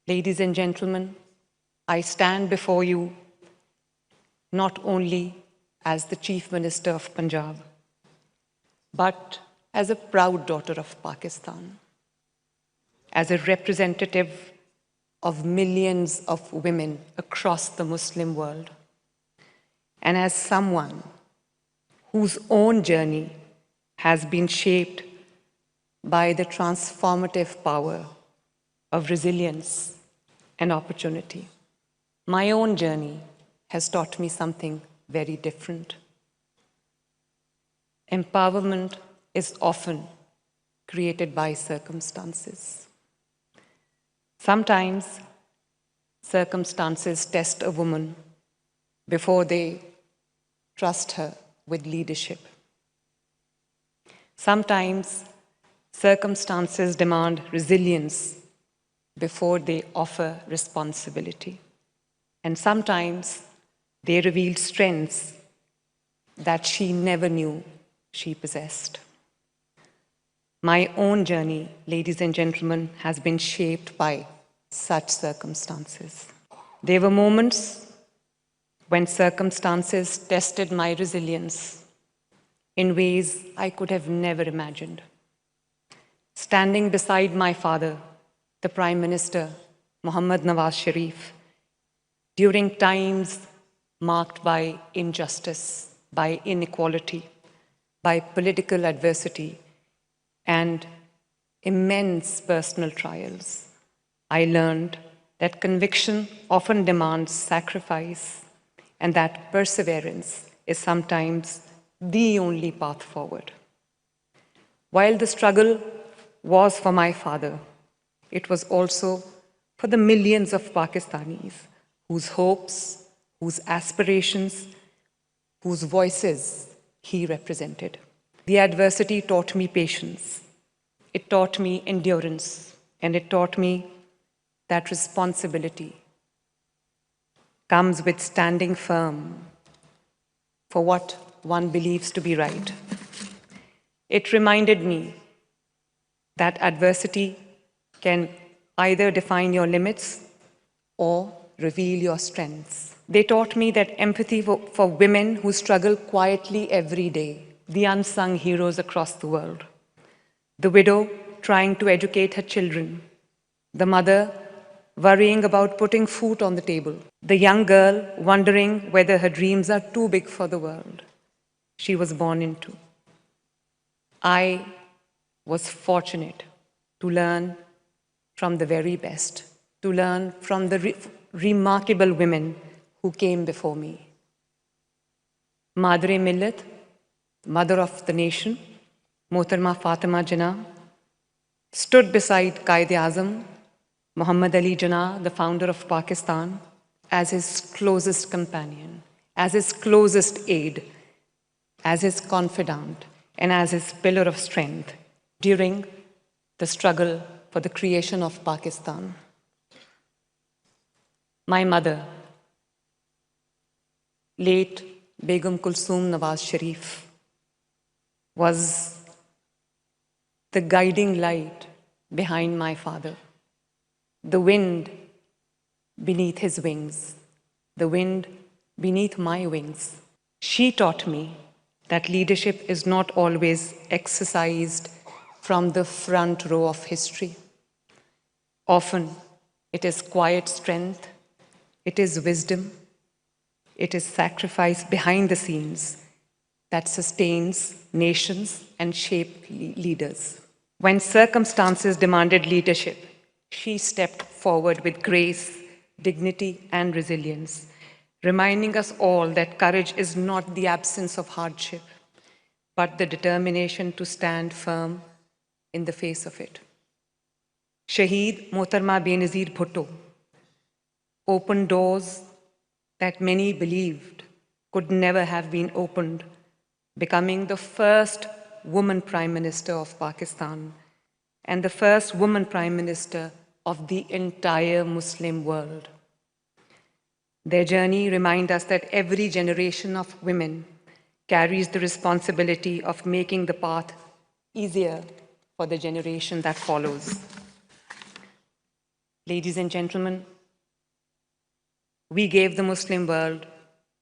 Ladies and gentlemen, I stand before you not only as the Chief Minister of Punjab, but as a proud daughter of Pakistan, as a representative of millions of women across the Muslim world, and as someone whose own journey has been shaped by the transformative power of resilience and opportunity. My own journey has taught me something very different. Empowerment is often created by circumstances. Sometimes circumstances test a woman before they trust her with leadership. Sometimes circumstances demand resilience before they offer responsibility. And sometimes they reveal strengths that she never knew she possessed. My own journey, ladies and gentlemen, has been shaped by such circumstances. There were moments when circumstances tested my resilience in ways I could have never imagined. Standing beside my father, the Prime Minister, Mohammad Nawaz Sharif, during times marked by injustice, by inequality, by political adversity, and immense personal trials, I learned that conviction often demands sacrifice and that perseverance is sometimes the only path forward. While the struggle was for my father, it was also for the millions of Pakistanis whose hopes, whose aspirations, whose voices he represented. The adversity taught me patience, it taught me endurance, and it taught me that responsibility comes with standing firm for what one believes to be right. It reminded me that adversity can either define your limits or reveal your strengths. They taught me that empathy for women who struggle quietly every day, the unsung heroes across the world, the widow trying to educate her children, the mother worrying about putting food on the table, the young girl wondering whether her dreams are too big for the world she was born into. I was fortunate to learn from the very best, to learn from the remarkable women who came before me. Madre Millat, mother of the nation, Mohtarma Fatima Jinnah, stood beside Quaid-e-Azam, Muhammad Ali Jinnah, the founder of Pakistan, as his closest companion, as his closest aide, as his confidant, and as his pillar of strength during the struggle for the creation of Pakistan. My mother, late Begum Kulsoom Nawaz Sharif, was the guiding light behind my father, the wind beneath his wings, the wind beneath my wings. She taught me that leadership is not always exercised from the front row of history. Often, it is quiet strength, it is wisdom, it is sacrifice behind the scenes that sustains nations and shapes leaders. When circumstances demanded leadership, she stepped forward with grace, dignity, and resilience, reminding us all that courage is not the absence of hardship, but the determination to stand firm in the face of it. Shaheed Mohtarma Benazir Bhutto opened doors that many believed could never have been opened, becoming the first woman Prime Minister of Pakistan and the first woman Prime Minister of the entire Muslim world. Their journey reminds us that every generation of women carries the responsibility of making the path easier for the generation that follows. Ladies and gentlemen, we gave the Muslim world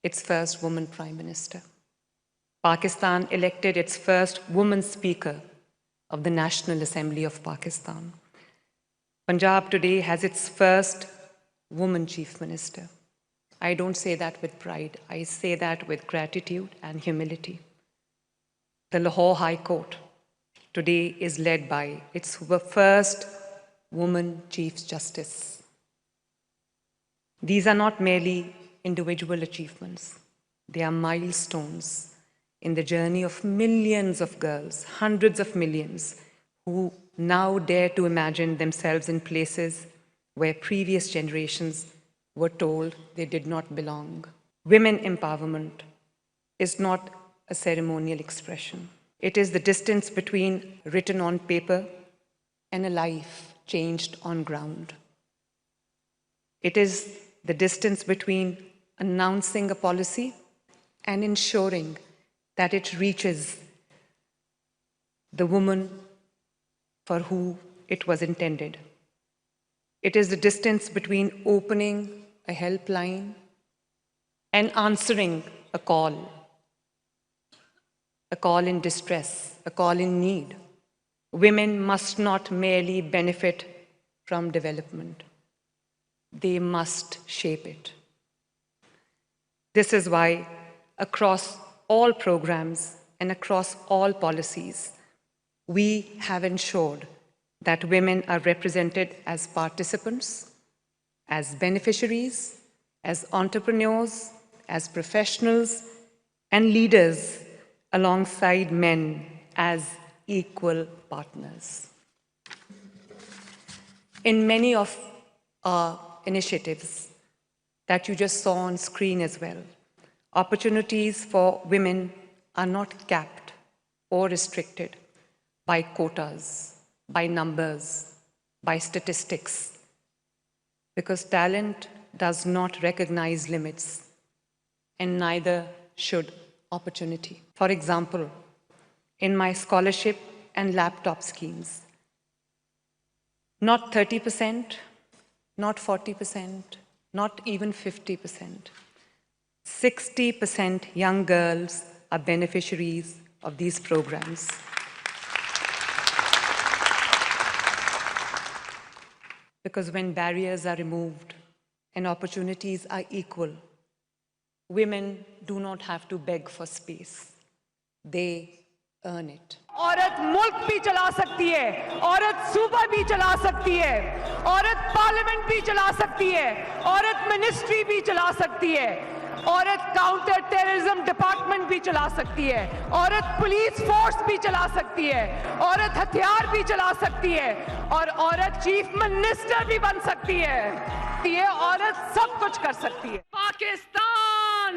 its first woman prime minister. Pakistan elected its first woman speaker of the National Assembly of Pakistan. Punjab today has its first woman chief minister. I don't say that with pride, I say that with gratitude and humility. The Lahore High Court today is led by its first woman Chief Justice. These are not merely individual achievements, they are milestones in the journey of millions of girls, hundreds of millions, who now dare to imagine themselves in places where previous generations were told they did not belong. Women empowerment is not a ceremonial expression. It is the distance between written on paper and a life changed on ground. It is the distance between announcing a policy and ensuring that it reaches the woman for who it was intended. It is the distance between opening a helpline and answering a call in distress, a call in need. Women must not merely benefit from development, they must shape it. This is why across all programs and across all policies, we have ensured that women are represented as participants, as beneficiaries, as entrepreneurs, as professionals, and leaders alongside men as equal partners. In many of our initiatives that you just saw on screen as well, opportunities for women are not capped or restricted by quotas, by numbers, by statistics, because talent does not recognize limits, and neither should opportunity. For example, in my scholarship and laptop schemes, not 30%, not 40%, not even 50%. 60% young girls are beneficiaries of these programs. Because when barriers are removed and opportunities are equal, women do not have to beg for space. They earn it. औरत मुल्क भी चला सकती है, औरत सूबा भी चला सकती है, औरत पार्लियामेंट भी चला सकती है, औरत मिनिस्ट्री भी चला सकती है, औरत काउंटर टेररिज्म डिपार्टमेंट भी चला सकती है, औरत पुलिस फोर्स भी चला सकती है, औरत हथियार भी चला सकती है, और औरत चीफ मिनिस्टर भी बन सकती है। ये औरत सब कुछ कर सकती है। पाकिस्तान